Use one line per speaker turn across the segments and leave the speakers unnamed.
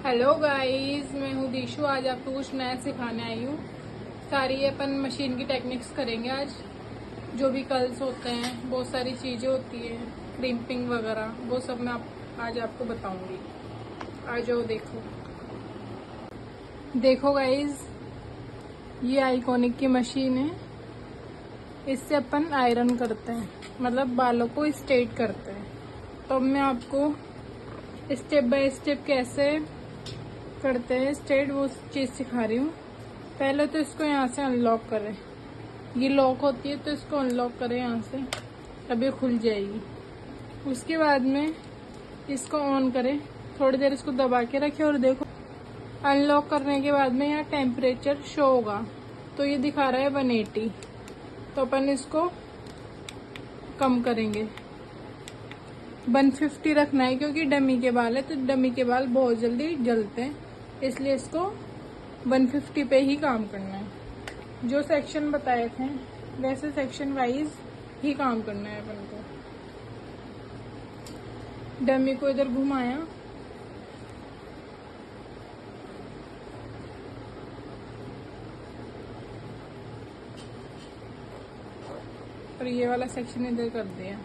Hello guys, मैं हूँ दीशु। आज आपको कुछ नया सिखाने आई हूँ। सारी अपन मशीन की टेक्निक्स करेंगे आज। जो भी कर्ल्स होते हैं, बहुत सारी चीज़ें होती हैं, क्रिम्पिंग वगैरह, वो सब मैं आज आपको बताऊंगी। आ जाओ देखो गाइस, ये आइकॉनिक की मशीन है। इससे अपन आयरन करते हैं, मतलब बालों को स्ट्रेट करते हैं। तो अब मैं आपको स्टेप बाय स्टेप कैसे करते हैं स्ट्रेट, वो चीज़ सिखा रही हूँ। पहले तो इसको यहाँ से अनलॉक करें। ये लॉक होती है तो इसको अनलॉक करें यहाँ से, तब ये खुल जाएगी। उसके बाद में इसको ऑन करें, थोड़ी देर इसको दबा के रखें और देखो अनलॉक करने के बाद में यहाँ टेम्परेचर शो होगा। तो ये दिखा रहा है 180। तो अपन इसको कम करेंगे, 150 रखना है, क्योंकि डमी के बाल है तो डमी के बाल बहुत जल्दी जलते हैं, इसलिए इसको 150 पे ही काम करना है। जो सेक्शन बताए थे वैसे सेक्शन वाइज ही काम करना है अपन को। डमी को इधर घुमाया, और ये वाला सेक्शन इधर कर दिया।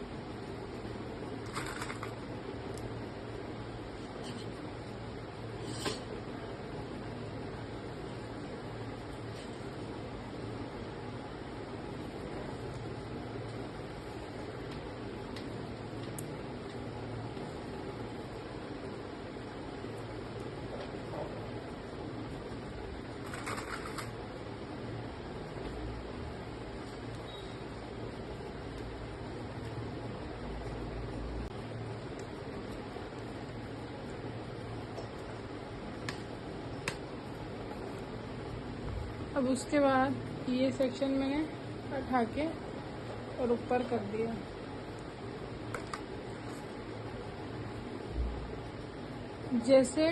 अब उसके बाद ये सेक्शन मैंने उठा के और ऊपर कर दिया। जैसे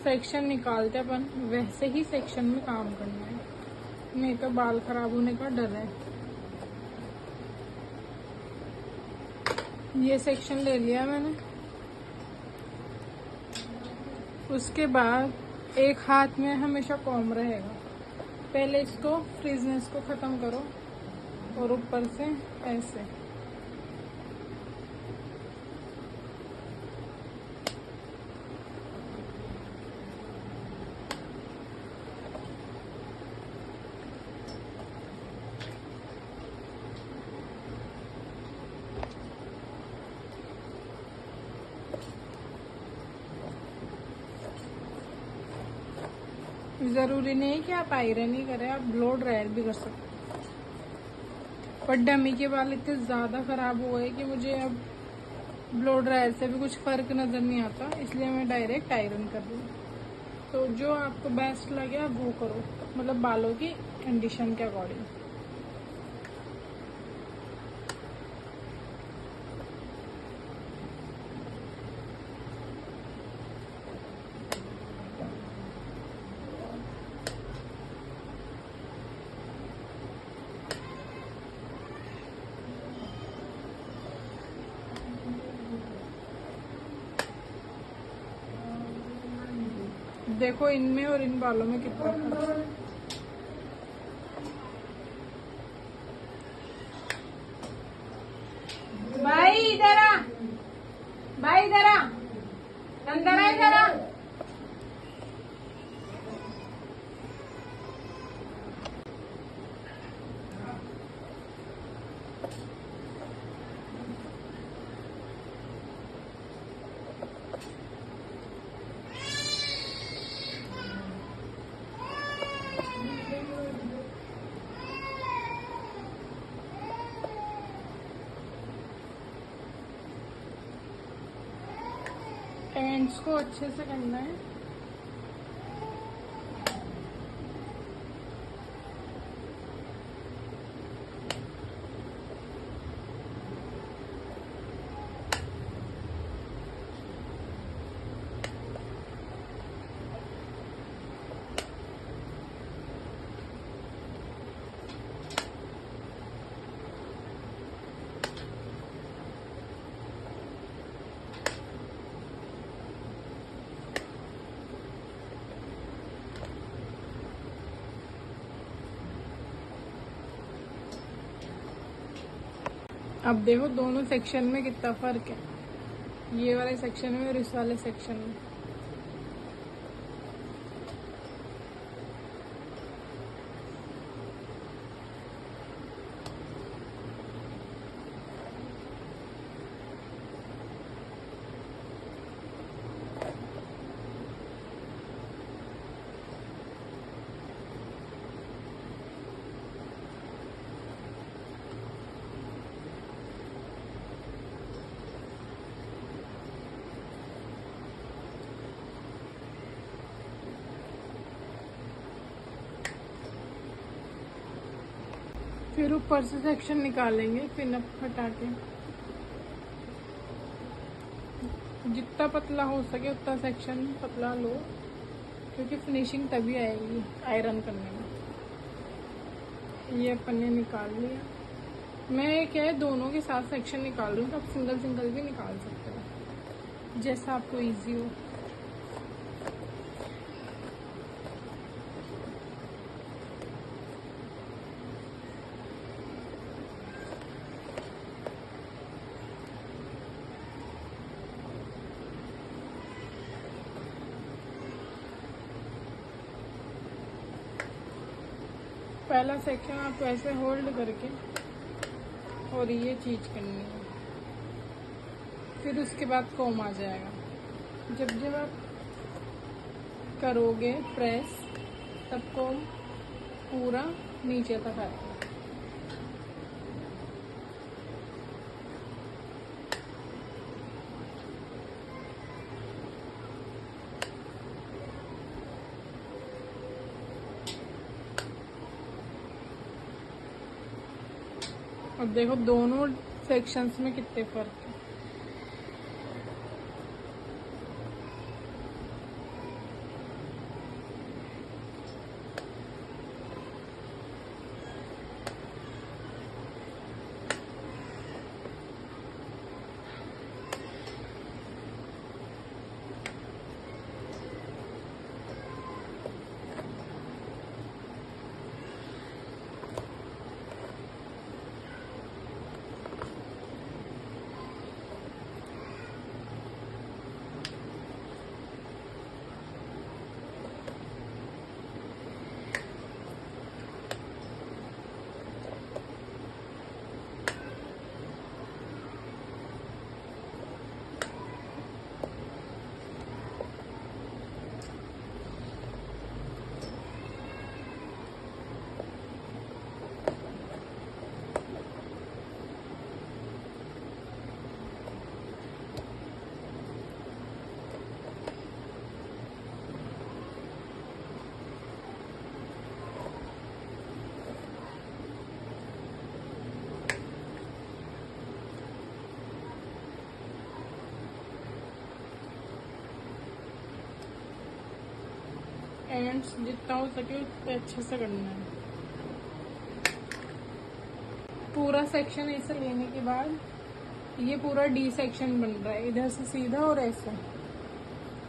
सेक्शन निकालते अपन वैसे ही सेक्शन में काम करना है, नहीं तो बाल खराब होने का डर है। ये सेक्शन ले लिया मैंने। उसके बाद एक हाथ में हमेशा कॉम्ब रहेगा। पहले इसको फ्रीजनेस को ख़त्म करो और ऊपर से ऐसे। ज़रूरी नहीं कि आप आयरन ही करें, आप ब्लो ड्रायर भी कर सकते हैं। पर डमी के बाल इतने ज़्यादा ख़राब हो गए कि मुझे अब ब्लो ड्रायर से भी कुछ फ़र्क नज़र नहीं आता, इसलिए मैं डायरेक्ट आयरन कर रही हूँ। तो जो आपको बेस्ट लगे आप वो करो, मतलब बालों की कंडीशन के अकॉर्डिंग। देखो इनमें और इन बालों में कितना फर्क है। भाई इधर आ, भाई इधर आ, अंदर आ, इधर आ। एंड्स को अच्छे से करना है। अब देखो दोनों सेक्शन में कितना फर्क है, ये वाले सेक्शन में और इस वाले सेक्शन में। फिर ऊपर से सेक्शन निकालेंगे पिन अप हटा के। जितना पतला हो सके उतना सेक्शन पतला लो, क्योंकि फिनिशिंग तभी आएगी आयरन करने में। ये अपन ने निकाल लिया। मैं क्या है दोनों के साथ सेक्शन निकाल रही हूँ, तो आप सिंगल सिंगल भी निकाल सकते हो जैसा आपको इजी हो। पहला सेक्शन आप ऐसे होल्ड करके और ये चीज करनी है, फिर उसके बाद कॉम आ जाएगा। जब जब आप करोगे प्रेस तब कॉम पूरा नीचे तक आएगा। अब देखो दोनों सेक्शंस में कितने फर्क है। एंड्स जितना हो सके उतना अच्छे से करना है। पूरा सेक्शन ऐसे लेने के बाद ये पूरा डी सेक्शन बन रहा है, इधर से सीधा और ऐसा।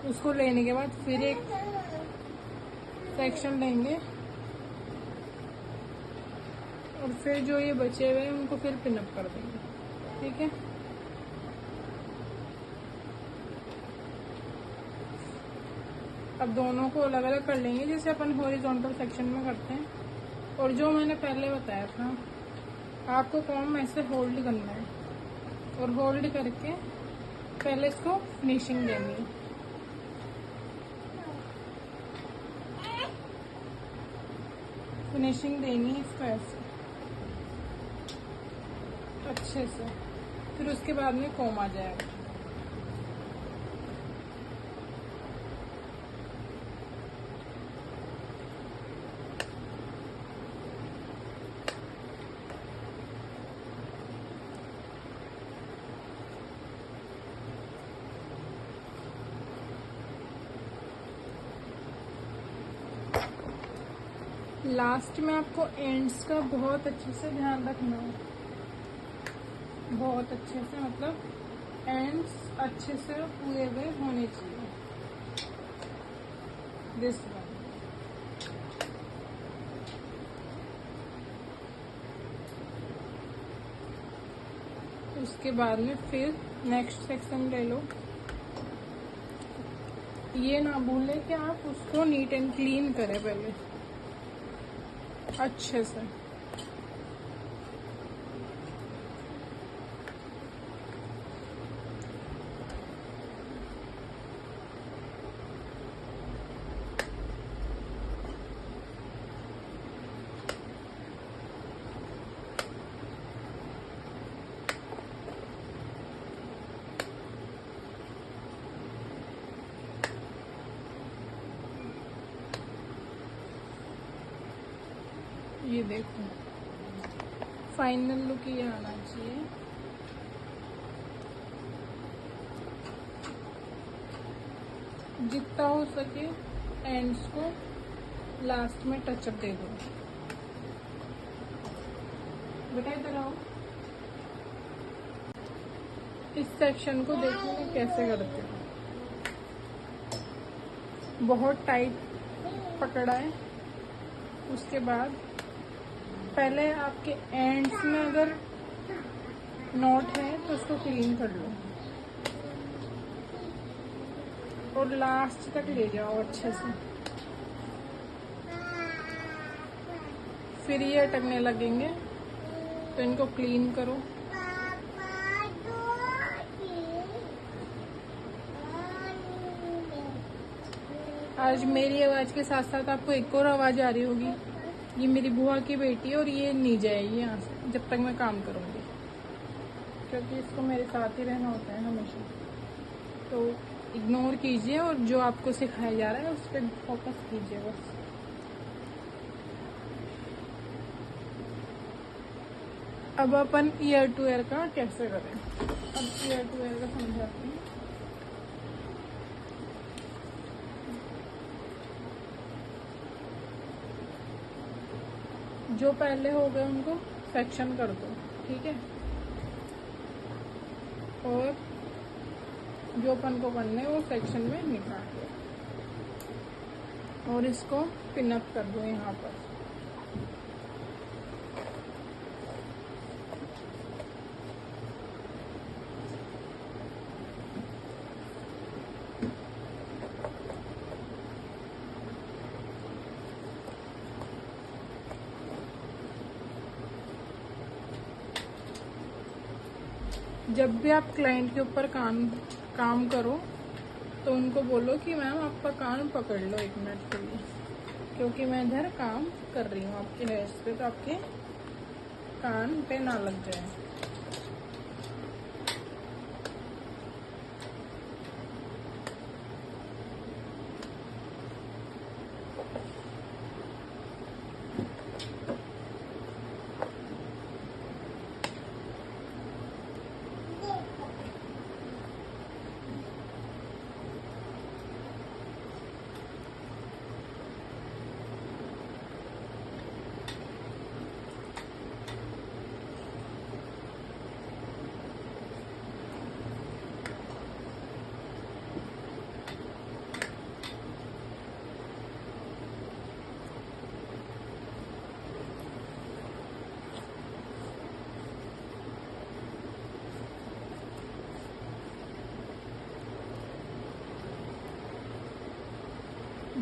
उसको लेने के बाद फिर एक सेक्शन लेंगे और फिर जो ये बचे हुए हैं उनको फिर पिन अप कर देंगे। ठीक है, अब दोनों को अलग अलग कर लेंगे जैसे अपन हॉरिजॉन्टल सेक्शन में करते हैं। और जो मैंने पहले बताया था, आपको कॉम ऐसे होल्ड करना है और होल्ड करके पहले इसको फिनिशिंग देनी है। फिनिशिंग देनी है इसको ऐसे अच्छे से, फिर उसके बाद में कॉम आ जाएगा। लास्ट में आपको एंड्स का बहुत अच्छे से ध्यान रखना है, बहुत अच्छे से, मतलब एंड्स अच्छे से हुए हुए होने चाहिए। दिस वन उसके बाद में फिर नेक्स्ट सेक्शन ले लो। ये ना भूलें कि आप उसको नीट एंड क्लीन करें पहले अच्छे से। ये देखो फाइनल लुक ये आना चाहिए। जितना हो सके एंड्स को लास्ट में टचअप दे दो। बेटा इधर आओ। इस सेक्शन को देखो मैं कैसे करती हूँ। बहुत टाइट पकड़ा है। उसके बाद पहले आपके एंड्स में अगर नॉट है तो उसको क्लीन कर लो और लास्ट तक ले जाओ अच्छे से। फिर ये अटकने लगेंगे तो इनको क्लीन करो। आज मेरी आवाज के साथ साथ आपको एक और आवाज आ रही होगी। ये मेरी बुआ की बेटी है और ये नहीं जाएगी यहाँ से जब तक मैं काम करूँगी, क्योंकि इसको मेरे साथ ही रहना होता है हमेशा। तो इग्नोर कीजिए और जो आपको सिखाया जा रहा है उस पर फोकस कीजिए बस। अब अपन ईयर टू ईयर का कैसे करें। अब ईयर टू ईयर का समझाती हूँ। जो पहले हो गए उनको सेक्शन कर दो, ठीक है। और जो अपन को करने वो सेक्शन में निकाल दो और इसको पिनअप कर दो यहाँ पर। जब भी आप क्लाइंट के ऊपर काम करो तो उनको बोलो कि मैम आपका कान पकड़ लो 1 मिनट के लिए, क्योंकि मैं इधर काम कर रही हूँ आपके हेयर्स पे, तो आपके कान पे ना लग जाए।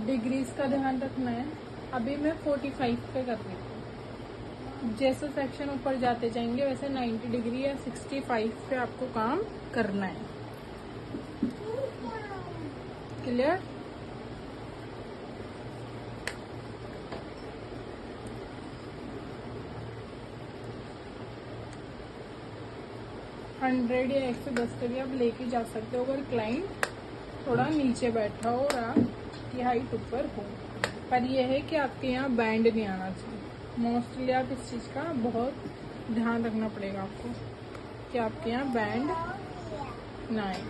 डिग्रीज का ध्यान रखना है। अभी मैं 45 पे कर रही हूँ। जैसे सेक्शन ऊपर जाते जाएंगे वैसे 90 डिग्री या 65 पे आपको काम करना है। क्लियर? $100 या 110 पे भी आप लेके जा सकते हो अगर क्लाइंट थोड़ा नीचे बैठा हो और आपकी हाइट ऊपर हो। पर यह है कि आपके यहाँ बैंड नहीं आना चाहिए। मोस्टली आप इस चीज़ का बहुत ध्यान रखना पड़ेगा आपको कि आपके यहाँ बैंड ना आए।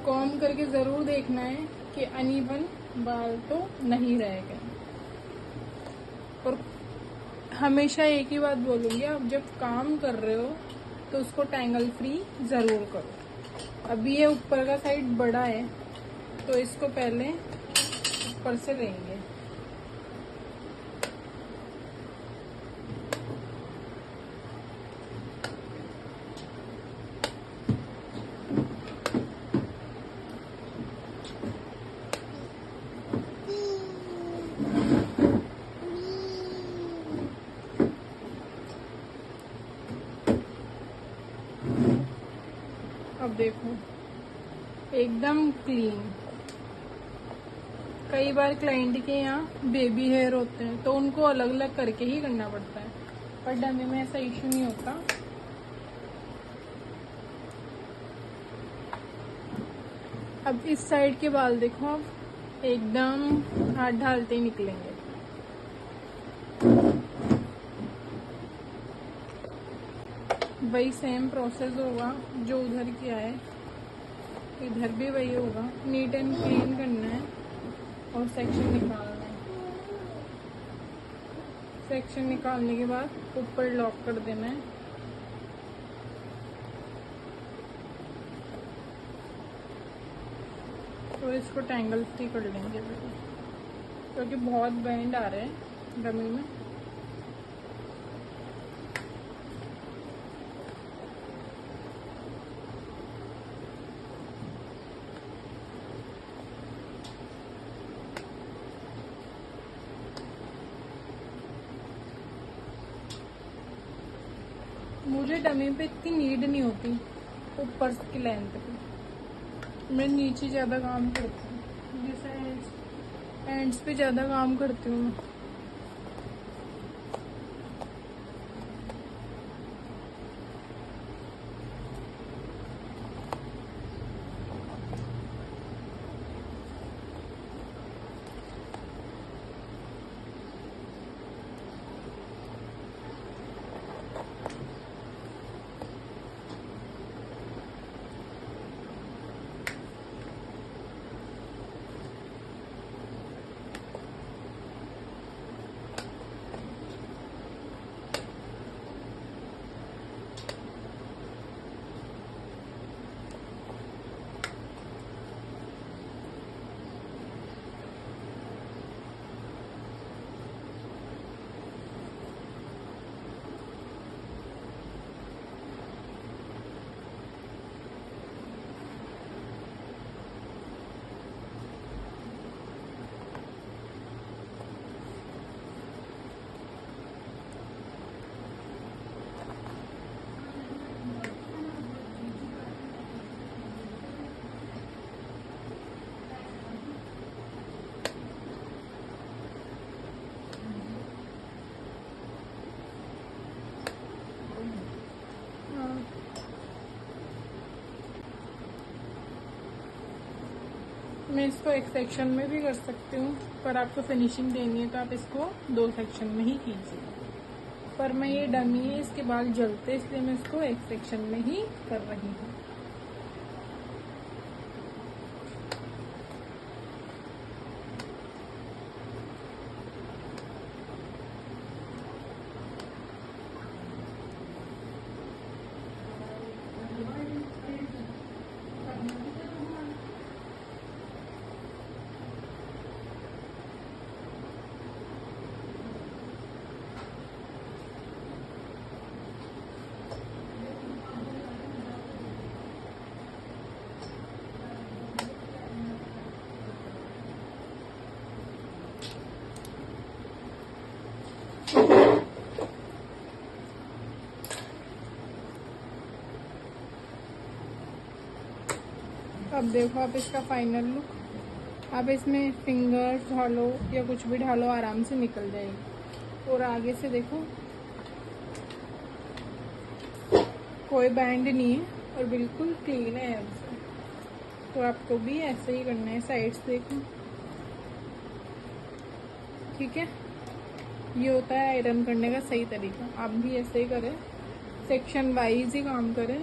कॉम्ब करके ज़रूर देखना है कि अनइवन बाल तो नहीं रहेगा। और हमेशा एक ही बात बोलूँगी, आप जब काम कर रहे हो तो उसको टैंगल फ्री ज़रूर करो। अभी ये ऊपर का साइड बड़ा है तो इसको पहले ऊपर से लेंगे। अब देखो एकदम क्लीन। कई बार क्लाइंट के यहाँ बेबी हेयर होते हैं तो उनको अलग अलग करके ही करना पड़ता है, पर डमी में ऐसा इश्यू नहीं होता। अब इस साइड के बाल देखो, आप एकदम हाथ ढालते ही निकलेंगे। वही सेम प्रोसेस होगा जो उधर किया है, इधर भी वही होगा। नीट एंड क्लीन करना है और सेक्शन निकालना है। सेक्शन निकालने के बाद ऊपर लॉक कर देना है। तो इसको टैंगल फ्री कर लेंगे क्योंकि बहुत बैंड आ रहे हैं डमी में। मुझे डमी पे इतनी नीड नहीं होती ऊपर की लेंथ पे, मैं नीचे ज़्यादा काम करती हूँ, जैसे एंड्स पे ज़्यादा काम करती हूँ मैं। मैं इसको एक सेक्शन में भी कर सकती हूँ, पर आपको फिनिशिंग देनी है तो आप इसको 2 सेक्शन में ही कीजिए। पर मैं ये डमी है, इसके बाल जलते इसलिए मैं इसको एक सेक्शन में ही कर रही हूँ। अब देखो आप इसका फाइनल लुक। आप इसमें फिंगर्स ढालो या कुछ भी ढालो, आराम से निकल जाएगी। और आगे से देखो कोई बैंड नहीं है और बिल्कुल क्लीन है हमसे। तो आपको भी ऐसे ही करना है, साइड्स देखो, ठीक है। ये होता है आयरन करने का सही तरीका। आप भी ऐसे ही करें, सेक्शन वाइज ही काम करें।